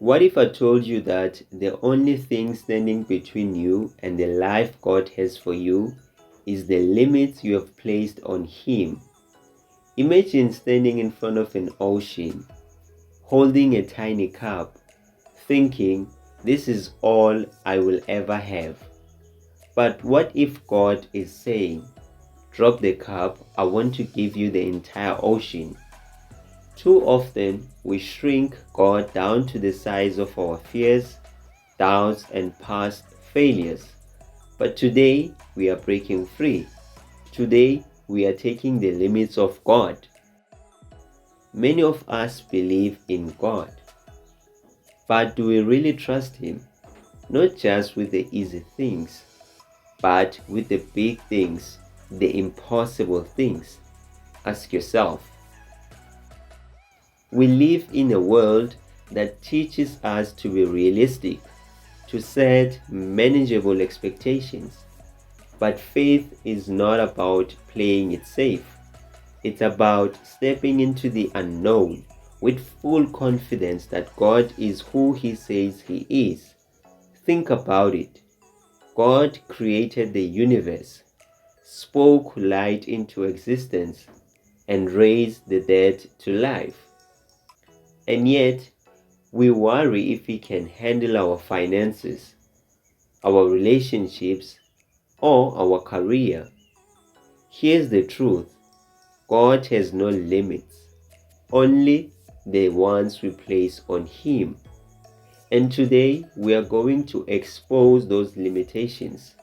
What if I told you that the only thing standing between you and the life God has for you is the limits you have placed on Him? Imagine standing in front of an ocean, holding a tiny cup, thinking, this is all I will ever have. But what if God is saying, drop the cup, I want to give you the entire ocean? Too often, we shrink God down to the size of our fears, doubts, and past failures. But today, we are breaking free. Today, we are taking the limits of God. Many of us believe in God. But do we really trust Him? Not just with the easy things, but with the big things, the impossible things. Ask yourself. We live in a world that teaches us to be realistic, to set manageable expectations. But faith is not about playing it safe. It's about stepping into the unknown with full confidence that God is who He says He is. Think about it. God created the universe, spoke light into existence, and raised the dead to life. And yet, we worry if He can handle our finances, our relationships, or our career. Here's the truth. God has no limits, only the ones we place on Him. And today, we are going to expose those limitations,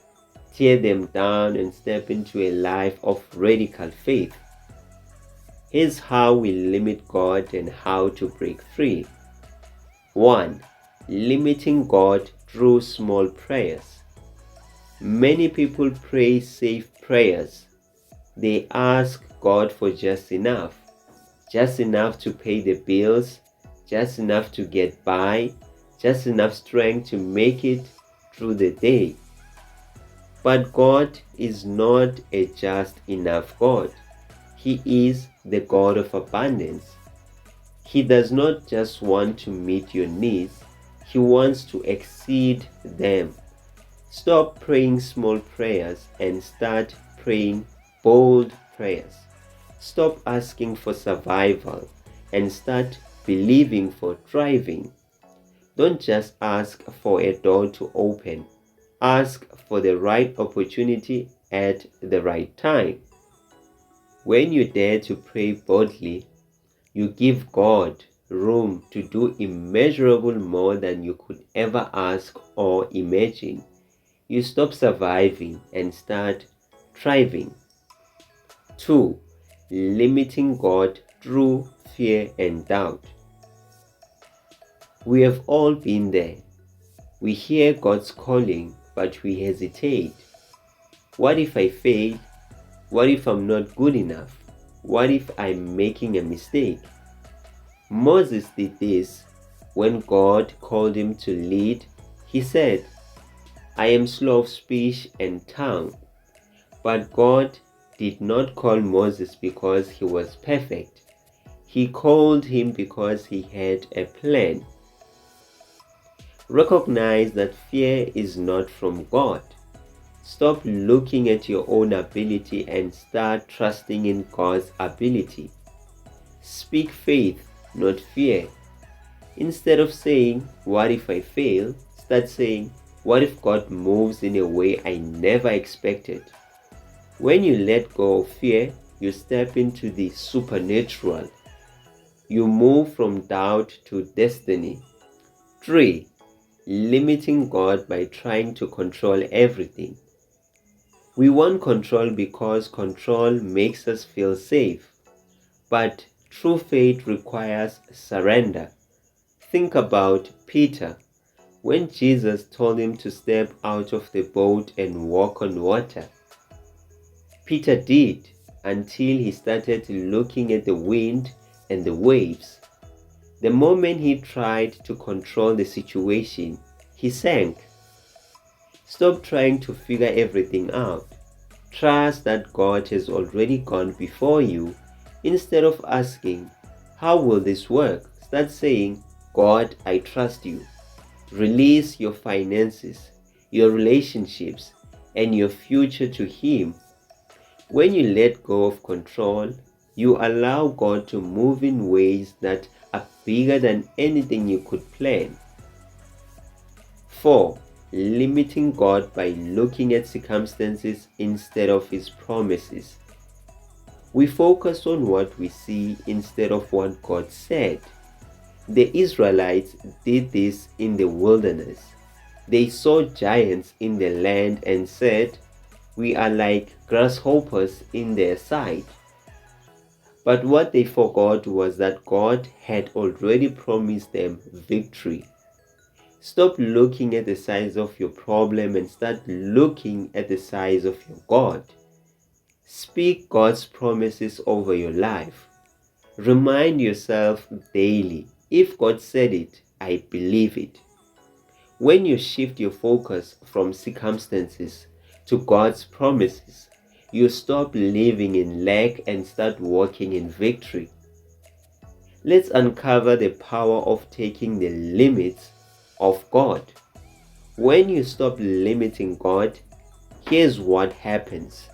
tear them down, and step into a life of radical faith. Here's how we limit God and how to break free. 1. Limiting God through small prayers. Many people pray safe prayers. They ask God for just enough to pay the bills, just enough to get by, just enough strength to make it through the day. But God is not a just enough God. He is the God of abundance. He does not just want to meet your needs, He wants to exceed them. Stop praying small prayers and start praying bold prayers. Stop asking for survival and start believing for thriving. Don't just ask for a door to open. Ask for the right opportunity at the right time. When you dare to pray boldly, you give God room to do immeasurable more than you could ever ask or imagine. You stop surviving and start thriving. 2. Limiting God through fear and doubt. We have all been there. We hear God's calling, but we hesitate. What if I fail? What if I'm not good enough? What if I'm making a mistake? Moses did this. When God called him to lead, he said, I am slow of speech and tongue. But God did not call Moses because he was perfect. He called him because he had a plan. Recognize that fear is not from God. Stop looking at your own ability and start trusting in God's ability. Speak faith, not fear. Instead of saying, what if I fail? Start saying, what if God moves in a way I never expected? When you let go of fear, you step into the supernatural. You move from doubt to destiny. 3. Limiting God by trying to control everything. We want control because control makes us feel safe. But true faith requires surrender. Think about Peter. When Jesus told him to step out of the boat and walk on water, Peter did until he started looking at the wind and the waves. The moment he tried to control the situation, he sank. Stop trying to figure everything out. Trust that God has already gone before you. Instead of asking, how will this work? Start saying, God, I trust you. Release your finances, your relationships, and your future to Him. When you let go of control, you allow God to move in ways that are bigger than anything you could plan. 4. Limiting God by looking at circumstances instead of His promises. We focus on what we see instead of what God said. The Israelites did this in the wilderness. They saw giants in the land and said, "We are like grasshoppers in their sight." But what they forgot was that God had already promised them victory. Stop looking at the size of your problem and start looking at the size of your God. Speak God's promises over your life. Remind yourself daily, if God said it, I believe it. When you shift your focus from circumstances to God's promises, you stop living in lack and start walking in victory. Let's uncover the power of taking the limits of God. When you stop limiting God, here's what happens.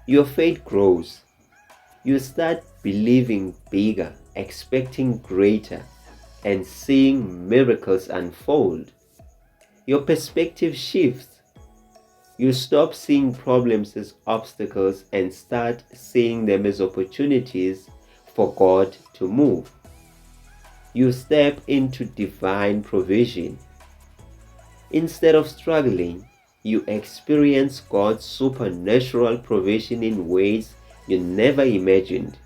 Your faith grows. You start believing bigger, expecting greater, and seeing miracles unfold. Your perspective shifts. You stop seeing problems as obstacles and start seeing them as opportunities for God to move. You step into divine provision. Instead of struggling, you experience God's supernatural provision in ways you never imagined.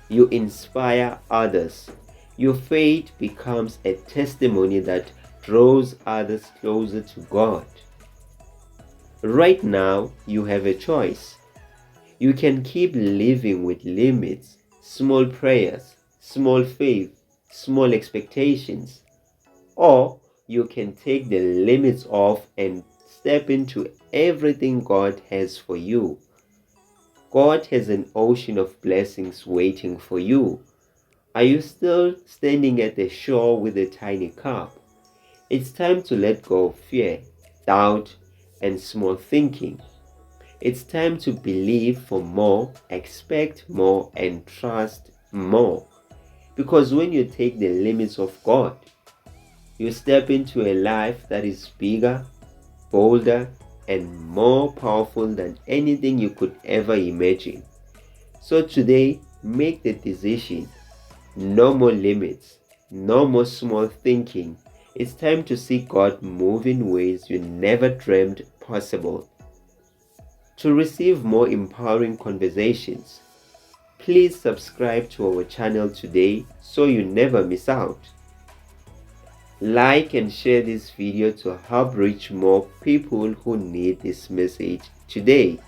You inspire others. Your faith becomes a testimony that draws others closer to God. Right now, you have a choice. You can keep living with limits, small prayers, small faith, small expectations, or you can take the limits off and step into everything God has for you. God has an ocean of blessings waiting for you. Are you still standing at the shore with a tiny cup? It's time to let go of fear, doubt, and small thinking. It's time to believe for more, expect more, and trust more. Because when you take the limits of God, you step into a life that is bigger, bolder, and more powerful than anything you could ever imagine. So today, make the decision. No more limits, no more small thinking. It's time to see God move in ways you never dreamed possible. To receive more empowering conversations, please subscribe to our channel today so you never miss out. Like and share this video to help reach more people who need this message today.